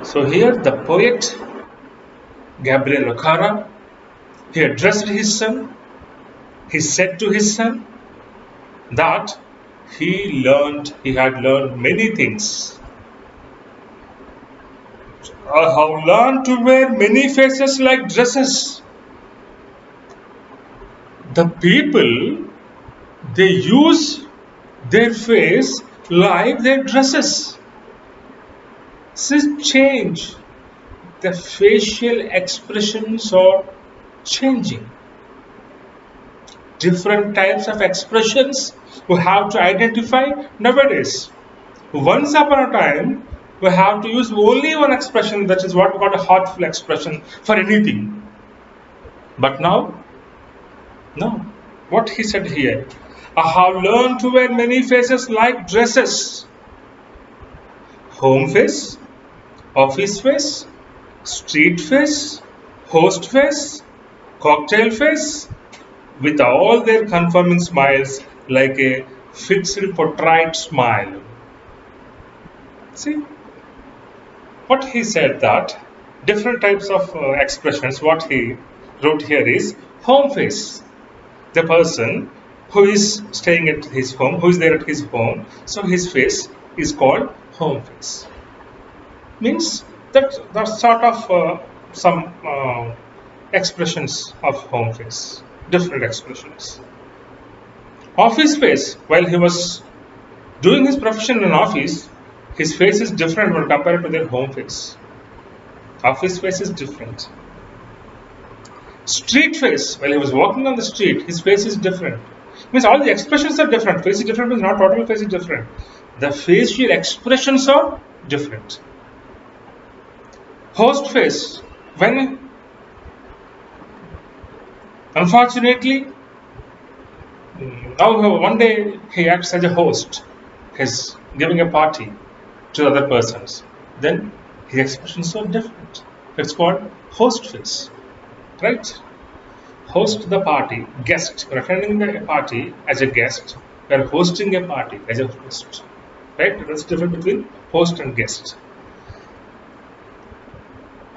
So here the poet Gabriel O'Hara, he addressed his son. He said to his son that he had learned many things. I have learned to wear many faces like dresses. The people, they use their face like their dresses. This change. The facial expressions are changing. Different types of expressions we have to identify nowadays. Once upon a time, we have to use only one expression, that is what we call a heartful expression for anything. But now, no. What he said here, I have learned to wear many faces like dresses. Home face, office face, street face, host face, cocktail face, with all their confirming smiles like a fixed portrait smile. See what he said, that different types of expressions. What he wrote here is home face. The person who is staying at his home, who is there at his home, so his face is called home face. Means that sort of some expressions of home face, different expressions. Office face, while he was doing his profession in office, his face is different when compared to their home face. Office face is different. Street face, while he was walking on the street, his face is different. Means all the expressions are different. Face is different means not total face is different. The facial expressions are different. Host face, when unfortunately now one day he acts as a host, he's giving a party to other persons, then his expressions are different. It's called host face, right? Host the party, guest, we're attending the party as a guest, we're hosting a party as a host, right? That's the difference between host and guest.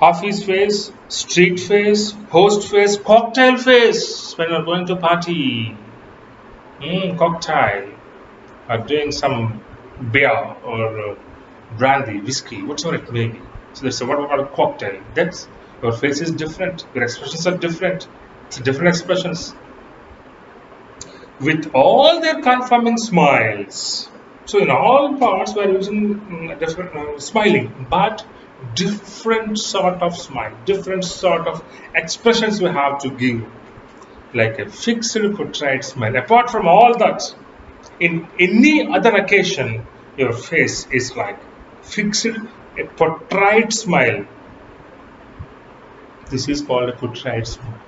Office face, street face, host face, cocktail face when you're going to party. Cocktail, or doing some beer or brandy, whiskey, whatever it may be. So that's what we call a cocktail. That's your face is different, your expressions are different. It's different expressions. With all their confirming smiles. So in all parts we are using different smiling, but different sort of smile, different sort of expressions we have to give, like a fixed portrait smile. Apart from all that, in any other occasion, your face is like fixed, a portrait smile. This is called a portrait smile.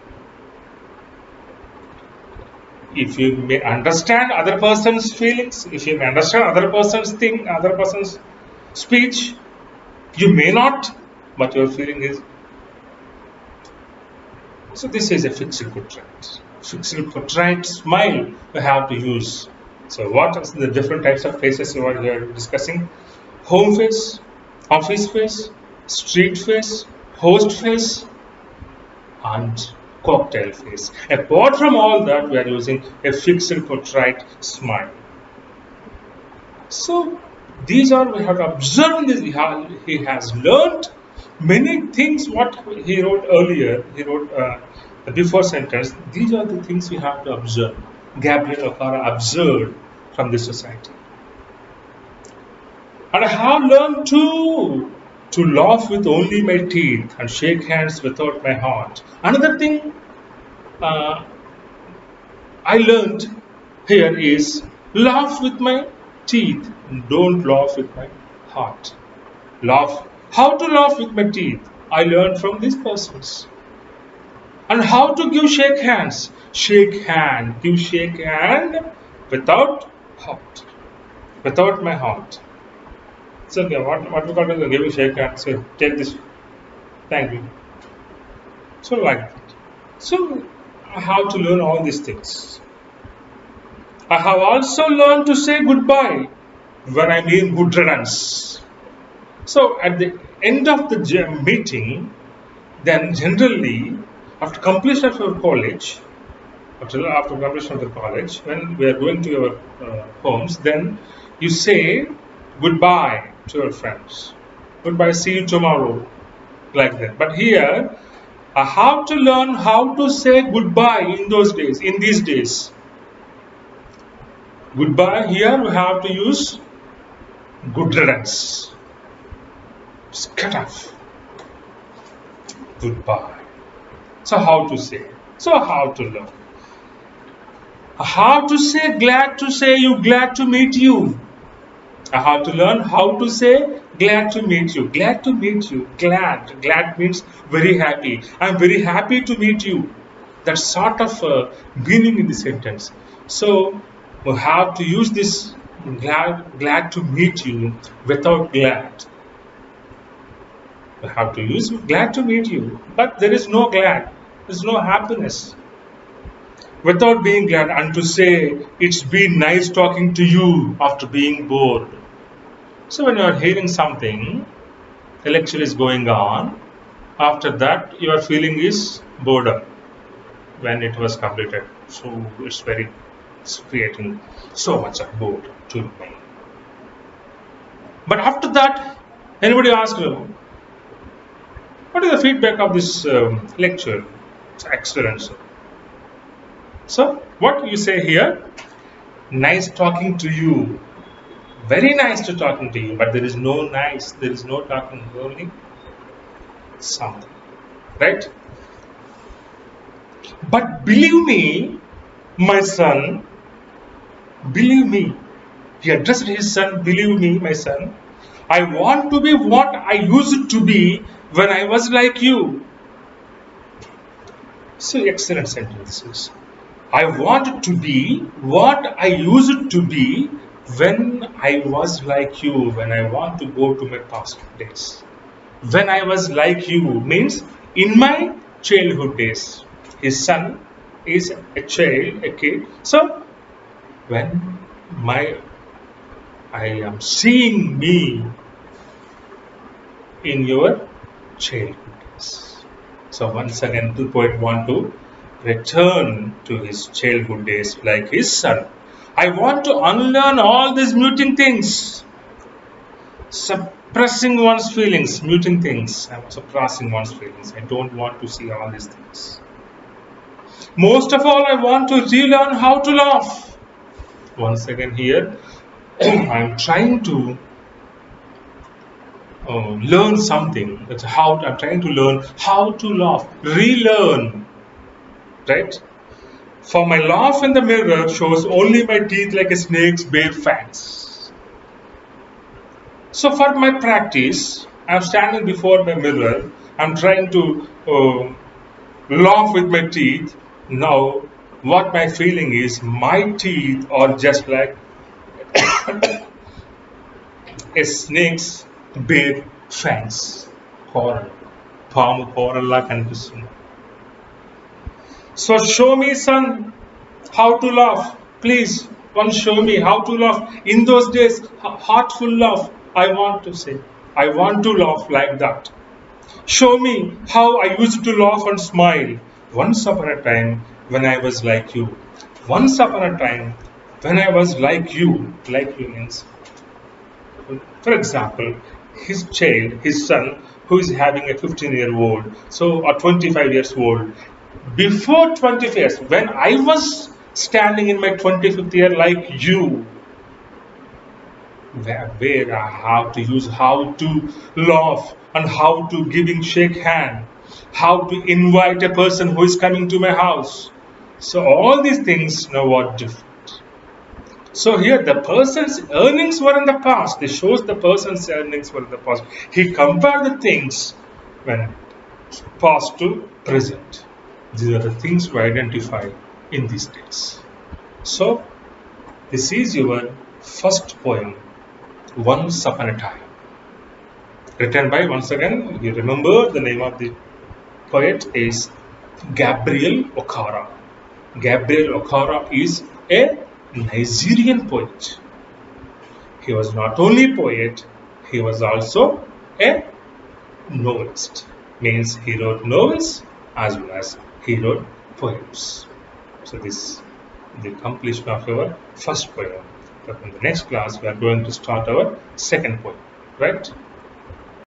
If you may understand other person's feelings, if you may understand other person's thing, other person's speech, you may not, but your feeling is. So this is a fixed portrait. Fixed portrait smile we have to use. So what are the different types of faces we are discussing? Home face, office face, street face, host face, and cocktail face. Apart from all that, we are using a fixed portrait smile. So these are, we have to observe this. He has learned many things. What he wrote earlier, he wrote the before sentence. These are the things we have to observe. Gabriel O'Hara observed from the society. And I have learned to laugh with only my teeth and shake hands without my heart. Another thing I learned here is laugh with my teeth, don't laugh with my heart. Laugh. How to laugh with my teeth? I learned from these persons. And how to give shake hands? Shake hand. Give shake hand without heart. Without my heart. So what we call it, give shake hand. So take this. Thank you. So like that. So I have to learn all these things. I have also learned to say goodbye when I mean good riddance. So at the end of the meeting, then generally after completion of your college, after completion of the college, when we are going to your homes, then you say goodbye to your friends. Goodbye, see you tomorrow, like that. But here, I have to learn how to say goodbye in those days, in these days. Goodbye here we have to use good riddance. Just cut off. Goodbye. So how to say? So how to learn? How to say glad to say you, glad to meet you. I have to learn how to say glad to meet you. Glad to meet you. Glad. Glad means very happy. I'm very happy to meet you. That sort of meaning in the sentence. So we have to use this glad to meet you without glad. We have to use glad to meet you, but there is no glad. There is no happiness. Without being glad, and to say it's been nice talking to you after being bored. So when you are hearing something, the lecture is going on, after that your feeling is boredom when it was completed. So it's creating so much of boredom to me. But after that, anybody ask you, what is the feedback of this lecture? It's excellent, sir. So what you say here? Nice talking to you. Very nice to talking to you, but there is no nice, there is no talking, only something, right? But believe me, my son, believe me, he addressed his son, believe me, my son, I want to be what I used to be when I was like you. So excellent sentences. I want to be what I used to be when I was like you, when I want to go to my past days. When I was like you means in my childhood days. His son is a child, a kid. So when I am seeing me in your childhood days. So once again the poet want to return to his childhood days like his son. I want to unlearn all these muting things. Suppressing one's feelings, muting things. I'm suppressing one's feelings. I don't want to see all these things. Most of all, I want to relearn how to laugh. Once again, here, I'm trying to learn something. That's how I'm trying to learn how to laugh. Relearn, right? For my laugh in the mirror shows only my teeth like a snake's bare fangs. So for my practice, I'm standing before my mirror. I'm trying to laugh with my teeth. Now, what my feeling is, my teeth are just like a snake's bare fangs. Coral. పాము కోరల్లా కనిపిస్తుంది. So show me, son, how to laugh. Please, one show me how to laugh. In those days, heartful laugh, I want to say. I want to laugh like that. Show me how I used to laugh and smile. Once upon a time when I was like you. Once upon a time when I was like you. Like you means, for example, his child, his son, who is having a 15-year-old, so or 25 years old. Before 25 years, when I was standing in my 25th year like you, where I have to use how to laugh and how to giving shake hand, how to invite a person who is coming to my house. So all these things now are different. So here the person's earnings were in the past. This shows the person's earnings were in the past. He compared the things when past to present. These are the things to identify in these days. So this is your first poem, Once Upon a Time. Written by, once again, you remember the name of the poet is Gabriel Okara. Gabriel Okara is a Nigerian poet. He was not only poet, he was also a novelist. Means he wrote novels as well as he wrote poems. So this is the completion of our first poem. But in the next class, we are going to start our second poem, right?